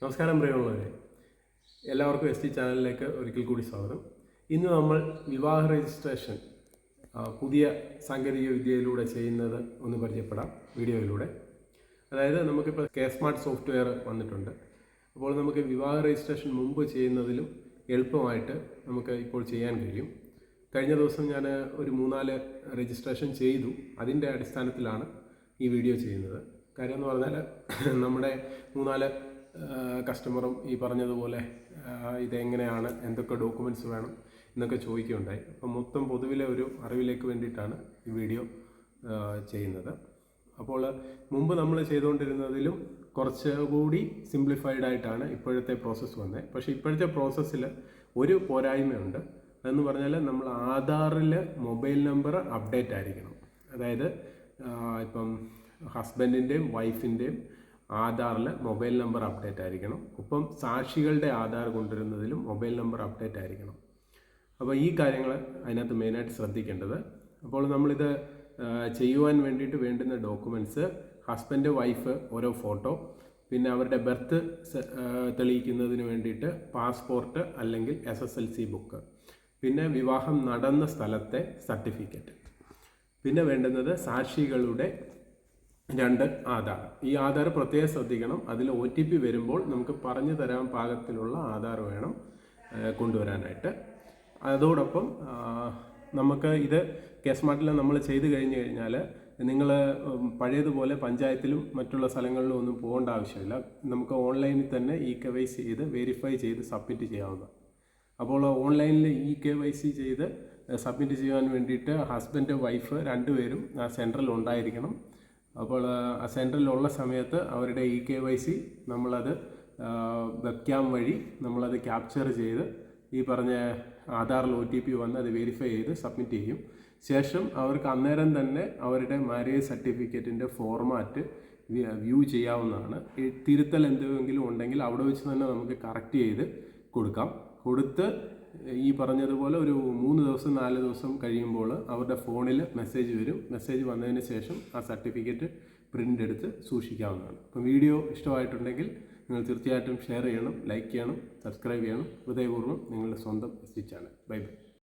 നമസ്കാരം പ്രിയമുള്ളവരെ, എല്ലാവർക്കും എസ് ടി ചാനലിലേക്ക് ഒരിക്കൽ കൂടി സ്വാഗതം. ഇന്ന് നമ്മൾ വിവാഹ രജിസ്ട്രേഷൻ പുതിയ സാങ്കേതിക വിദ്യയിലൂടെ ചെയ്യുന്നത് ഒന്ന് പരിചയപ്പെടാം വീഡിയോയിലൂടെ. അതായത് നമുക്കിപ്പോൾ സ്മാർട്ട് സോഫ്റ്റ്വെയർ വന്നിട്ടുണ്ട്. അപ്പോൾ നമുക്ക് വിവാഹ രജിസ്ട്രേഷൻ മുമ്പ് ചെയ്യുന്നതിലും എളുപ്പമായിട്ട് നമുക്ക് ഇപ്പോൾ ചെയ്യാൻ കഴിയും. കഴിഞ്ഞ ദിവസം ഞാൻ ഒരു 3-4 രജിസ്ട്രേഷൻ ചെയ്തു. അതിൻ്റെ അടിസ്ഥാനത്തിലാണ് ഈ വീഡിയോ ചെയ്യുന്നത്. കാര്യം എന്ന് പറഞ്ഞാൽ നമ്മുടെ 3-4 കസ്റ്റമറും ഈ പറഞ്ഞതുപോലെ ഇതെങ്ങനെയാണ്, എന്തൊക്കെ ഡോക്യുമെൻറ്റ്സ് വേണം എന്നൊക്കെ ചോദിക്കുകയുണ്ടായി. അപ്പം മൊത്തം പൊതുവിലെ ഒരു അറിവിലേക്ക് വേണ്ടിയിട്ടാണ് ഈ വീഡിയോ ചെയ്യുന്നത്. അപ്പോൾ മുമ്പ് നമ്മൾ ചെയ്തുകൊണ്ടിരുന്നതിലും കുറച്ചുകൂടി സിംപ്ലിഫൈഡ് ആയിട്ടാണ് ഇപ്പോഴത്തെ പ്രോസസ്സ് വന്നത്. പക്ഷേ ഇപ്പോഴത്തെ പ്രോസസ്സിൽ ഒരു പോരായ്മയുണ്ട്. അതെന്ന് പറഞ്ഞാൽ നമ്മൾ ആധാറിൽ മൊബൈൽ നമ്പർ അപ്ഡേറ്റ് ആയിരിക്കണം. അതായത് ഇപ്പം ഹസ്ബൻഡിൻ്റെയും വൈഫിൻ്റെയും ആധാറിൽ മൊബൈൽ നമ്പർ അപ്ഡേറ്റ് ആയിരിക്കണം. ഒപ്പം സാക്ഷികളുടെ ആധാർ കൊണ്ടുവരുന്നതിലും മൊബൈൽ നമ്പർ അപ്ഡേറ്റ് ആയിരിക്കണം. അപ്പോൾ ഈ കാര്യങ്ങൾ അതിനകത്ത് മെയിനായിട്ട് ശ്രദ്ധിക്കേണ്ടത്. അപ്പോൾ നമ്മളിത് ചെയ്യുവാൻ വേണ്ടിയിട്ട് വേണ്ടുന്ന ഡോക്യുമെൻറ്റ്സ് ഹസ്ബൻഡ് വൈഫ് ഓരോ ഫോട്ടോ, പിന്നെ അവരുടെ ബർത്ത് തെളിയിക്കുന്നതിന് വേണ്ടിയിട്ട് പാസ്പോർട്ട് അല്ലെങ്കിൽ SSLC ബുക്ക്, പിന്നെ വിവാഹം നടന്ന സ്ഥലത്തെ സർട്ടിഫിക്കറ്റ്, പിന്നെ വേണ്ടുന്നത് സാക്ഷികളുടെ 2 ആധാർ. ഈ ആധാർ പ്രത്യേകം ശ്രദ്ധിക്കണം. അതിൽ OTP വരുമ്പോൾ നമുക്ക് പറഞ്ഞു തരാൻ പാകത്തിലുള്ള ആധാർ വേണം കൊണ്ടുവരാനായിട്ട്. അതോടൊപ്പം നമുക്ക് ഇത് സ്മാർട്ടിൽ നമ്മൾ ചെയ്ത് കഴിഞ്ഞ് കഴിഞ്ഞാൽ നിങ്ങൾ പഴയതുപോലെ പഞ്ചായത്തിലും മറ്റുള്ള സ്ഥലങ്ങളിലും ഒന്നും പോകേണ്ട ആവശ്യമില്ല. നമുക്ക് ഓൺലൈനിൽ തന്നെ KYC ചെയ്ത് വെരിഫൈ ചെയ്ത് സബ്മിറ്റ് ചെയ്യാവുന്നതാണ്. അപ്പോൾ ഓൺലൈനിൽ KYC ചെയ്ത് സബ്മിറ്റ് ചെയ്യാൻ വേണ്ടിയിട്ട് ഹസ്ബൻഡ് വൈഫ് 2 പേരും ആ സെൻറ്ററിൽ ഉണ്ടായിരിക്കണം. അപ്പോൾ ആ സെൻറ്ററിലുള്ള സമയത്ത് അവരുടെ KYC നമ്മളത് വെബ്ക്യാം വഴി നമ്മളത് ക്യാപ്ചർ ചെയ്ത് ഈ പറഞ്ഞ ആധാറിൽ OTP വന്ന് അത് വെരിഫൈ ചെയ്ത് സബ്മിറ്റ് ചെയ്യും. ശേഷം അവർക്ക് അന്നേരം തന്നെ അവരുടെ മാരേജ് സർട്ടിഫിക്കറ്റിൻ്റെ ഫോർമാറ്റ് വ്യൂ ചെയ്യാവുന്നതാണ്. തിരുത്തൽ എന്തെങ്കിലും ഉണ്ടെങ്കിൽ അവിടെ വെച്ച് തന്നെ നമുക്ക് കറക്റ്റ് ചെയ്ത് കൊടുത്ത് ഈ പറഞ്ഞതുപോലെ ഒരു 3 ദിവസം 4 ദിവസം കഴിയുമ്പോൾ അവരുടെ ഫോണിൽ മെസ്സേജ് വരും. മെസ്സേജ് വന്നതിന് ശേഷം ആ സർട്ടിഫിക്കറ്റ് പ്രിൻ്റ് എടുത്ത് സൂക്ഷിക്കാവുന്നതാണ്. അപ്പം വീഡിയോ ഇഷ്ടമായിട്ടുണ്ടെങ്കിൽ നിങ്ങൾ തീർച്ചയായിട്ടും ഷെയർ ചെയ്യണം, ലൈക്ക് ചെയ്യണം, സബ്സ്ക്രൈബ് ചെയ്യണം. ഹൃദയപൂർവ്വം നിങ്ങളുടെ സ്വന്തം ST ചാനൽ. Bye bye.